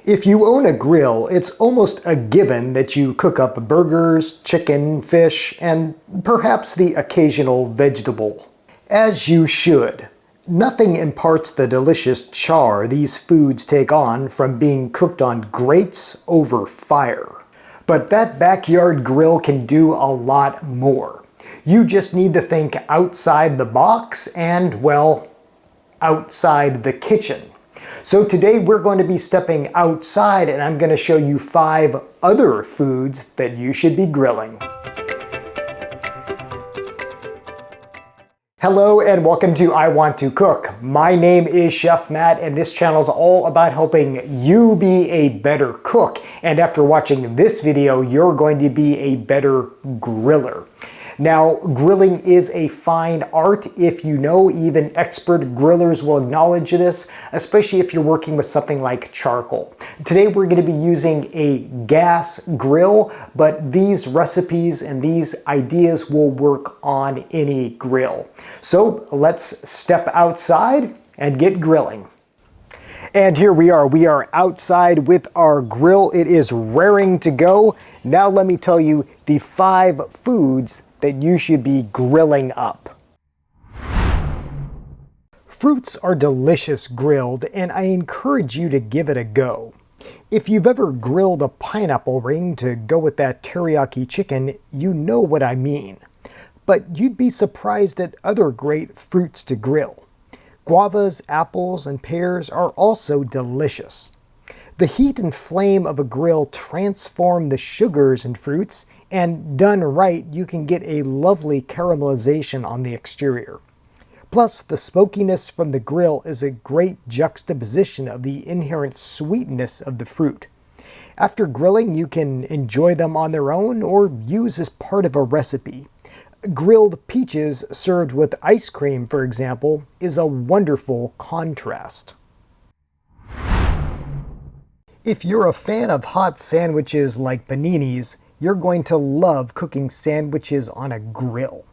If you own a grill, it's almost a given that you cook up burgers, chicken, fish, and perhaps the occasional vegetable. As you should. Nothing imparts the delicious char these foods take on from being cooked on grates over fire. But that backyard grill can do a lot more. You just need to think outside the box and, well, outside the kitchen. So today we're going to be stepping outside and I'm going to show you 5 other foods that you should be grilling. Hello and welcome to I Want to Cook. My name is Chef Matt and this channel is all about helping you be a better cook. And after watching this video, you're going to be a better griller. Now, grilling is a fine art, if you know. Even expert grillers will acknowledge this, especially if you're working with something like charcoal. Today we're going to be using a gas grill, but these recipes and these ideas will work on any grill. So let's step outside and get grilling. And here we are outside with our grill. It is raring to go. Now let me tell you the 5 foods that you should be grilling up. Fruits are delicious grilled, and I encourage you to give it a go. If you've ever grilled a pineapple ring to go with that teriyaki chicken, you know what I mean. But you'd be surprised at other great fruits to grill. Guavas, apples, and pears are also delicious. The heat and flame of a grill transform the sugars in fruits, and done right, you can get a lovely caramelization on the exterior. Plus, the smokiness from the grill is a great juxtaposition of the inherent sweetness of the fruit. After grilling, you can enjoy them on their own or use as part of a recipe. Grilled peaches served with ice cream, for example, is a wonderful contrast. If you're a fan of hot sandwiches like paninis, you're going to love cooking sandwiches on a grill.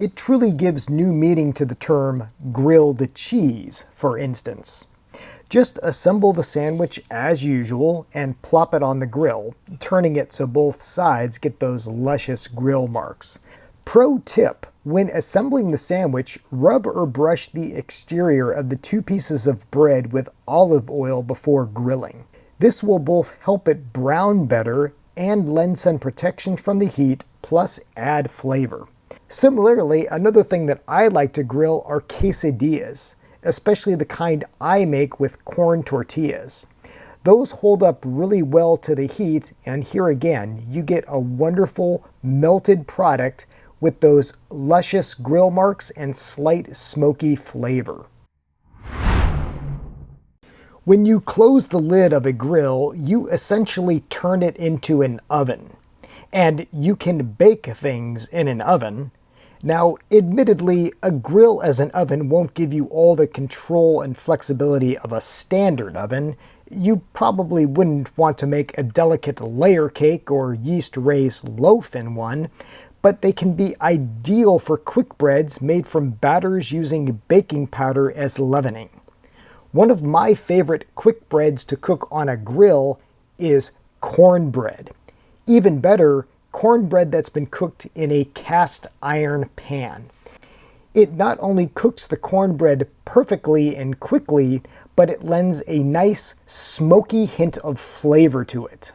It truly gives new meaning to the term grilled cheese, for instance. Just assemble the sandwich as usual and plop it on the grill, turning it so both sides get those luscious grill marks. Pro tip: when assembling the sandwich, rub or brush the exterior of the 2 pieces of bread with olive oil before grilling. This will both help it brown better and lend some protection from the heat, plus add flavor. Similarly, another thing that I like to grill are quesadillas, especially the kind I make with corn tortillas. Those hold up really well to the heat, and here again, you get a wonderful melted product with those luscious grill marks and slight smoky flavor. When you close the lid of a grill, you essentially turn it into an oven. And you can bake things in an oven. Now, admittedly, a grill as an oven won't give you all the control and flexibility of a standard oven. You probably wouldn't want to make a delicate layer cake or yeast-raised loaf in one, but they can be ideal for quick breads made from batters using baking powder as leavening. One of my favorite quick breads to cook on a grill is cornbread. Even better, cornbread that's been cooked in a cast iron pan. It not only cooks the cornbread perfectly and quickly, but it lends a nice smoky hint of flavor to it.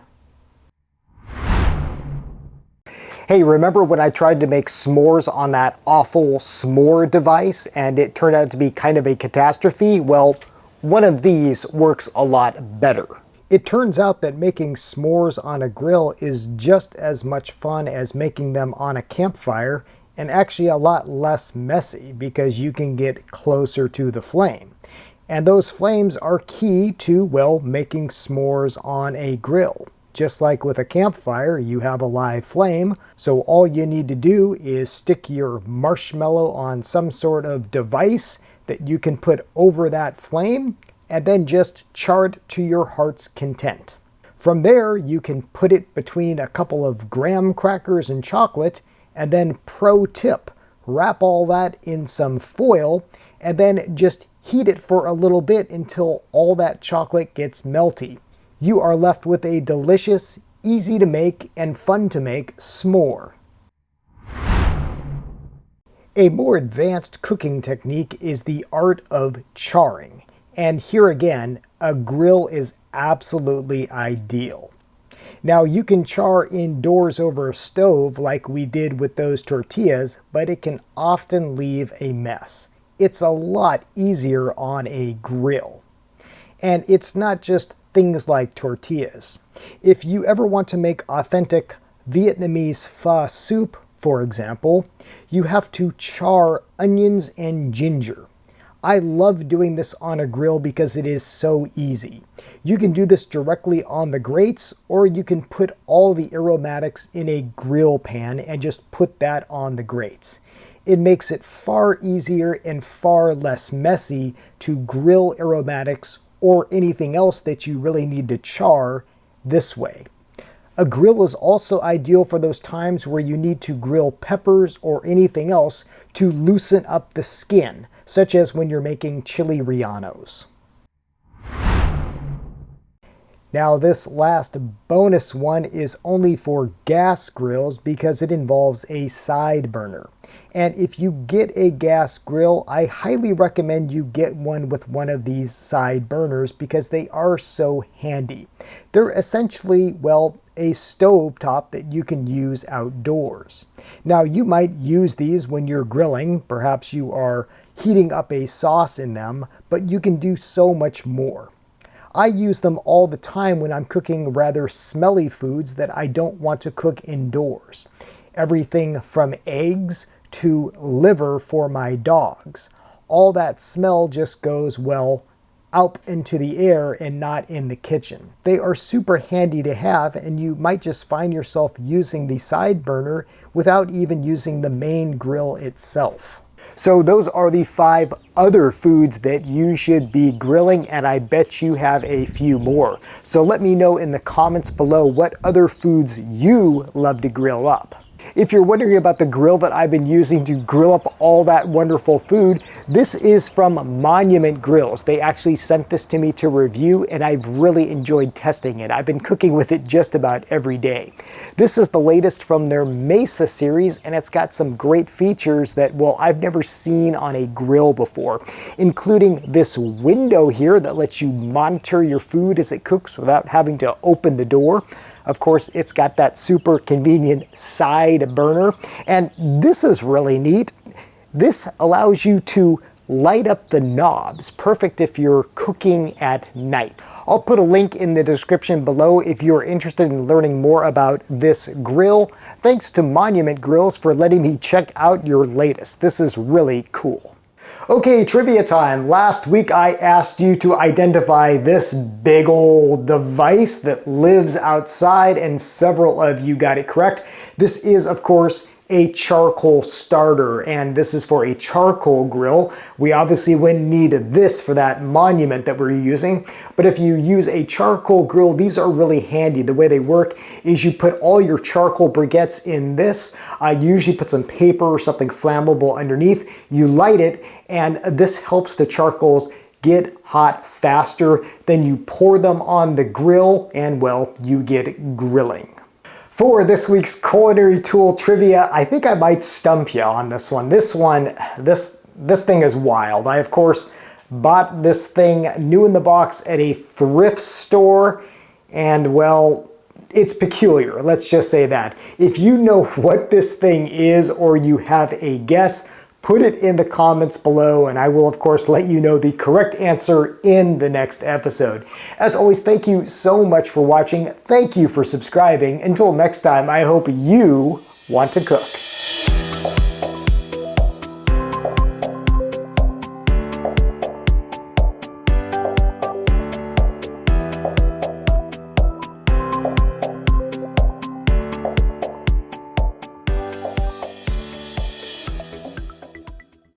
Hey, remember when I tried to make s'mores on that awful s'more device and it turned out to be kind of a catastrophe? Well, one of these works a lot better. It turns out that making s'mores on a grill is just as much fun as making them on a campfire, and actually a lot less messy because you can get closer to the flame. And those flames are key to, well, making s'mores on a grill. Just like with a campfire, you have a live flame, so all you need to do is stick your marshmallow on some sort of device that you can put over that flame, and then just char it to your heart's content. From there, you can put it between a couple of graham crackers and chocolate, and then pro tip, wrap all that in some foil, and then just heat it for a little bit until all that chocolate gets melty. you are left with a delicious, easy to make, and fun to make s'more. A more advanced cooking technique is the art of charring. And here again, a grill is absolutely ideal. Now you can char indoors over a stove like we did with those tortillas, but it can often leave a mess. It's a lot easier on a grill. And it's not just things like tortillas. If you ever want to make authentic Vietnamese pho soup, for example, you have to char onions and ginger. I love doing this on a grill because it is so easy. You can do this directly on the grates, or you can put all the aromatics in a grill pan and just put that on the grates. It makes it far easier and far less messy to grill aromatics or anything else that you really need to char this way. A grill is also ideal for those times where you need to grill peppers or anything else to loosen up the skin, such as when you're making chili rellenos. Now this last bonus one is only for gas grills because it involves a side burner. And if you get a gas grill, I highly recommend you get one with one of these side burners because they are so handy. They're essentially, well, a stovetop that you can use outdoors. Now you might use these when you're grilling, perhaps you are heating up a sauce in them, but you can do so much more. I use them all the time when I'm cooking rather smelly foods that I don't want to cook indoors. Everything from eggs to liver for my dogs. All that smell just goes, well, out into the air and not in the kitchen. They are super handy to have, and you might just find yourself using the side burner without even using the main grill itself. So those are the 5 other foods that you should be grilling, and I bet you have a few more. So let me know in the comments below what other foods you love to grill up. If you're wondering about the grill that I've been using to grill up all that wonderful food, this is from Monument Grills. They actually sent this to me to review, and I've really enjoyed testing it. I've been cooking with it just about every day. This is the latest from their Mesa series, and it's got some great features that, well, I've never seen on a grill before, including this window here that lets you monitor your food as it cooks without having to open the door. Of course, it's got that super convenient side burner, and this is really neat. This allows you to light up the knobs, perfect if you're cooking at night. I'll put a link in the description below if you're interested in learning more about this grill. Thanks to Monument Grills for letting me check out your latest. This is really cool. Okay, trivia time. Last week I asked you to identify this big old device that lives outside, and several of you got it correct. This is, of course, a charcoal starter, and this is for a charcoal grill. We obviously wouldn't need this for that Monument that we're using, but if you use a charcoal grill, these are really handy. The way they work is you put all your charcoal briquettes in this. You usually put some paper or something flammable underneath. You light it, and this helps the charcoals get hot faster. Then you pour them on the grill, and well, you get grilling. For this week's culinary tool trivia, I think I might stump you on this one. This thing is wild. I, of course, bought this thing new in the box at a thrift store, and well, it's peculiar. Let's just say that. If you know what this thing is or you have a guess, put it in the comments below, and I will, of course, let you know the correct answer in the next episode. As always, thank you so much for watching. Thank you for subscribing. Until next time, I hope you want to cook.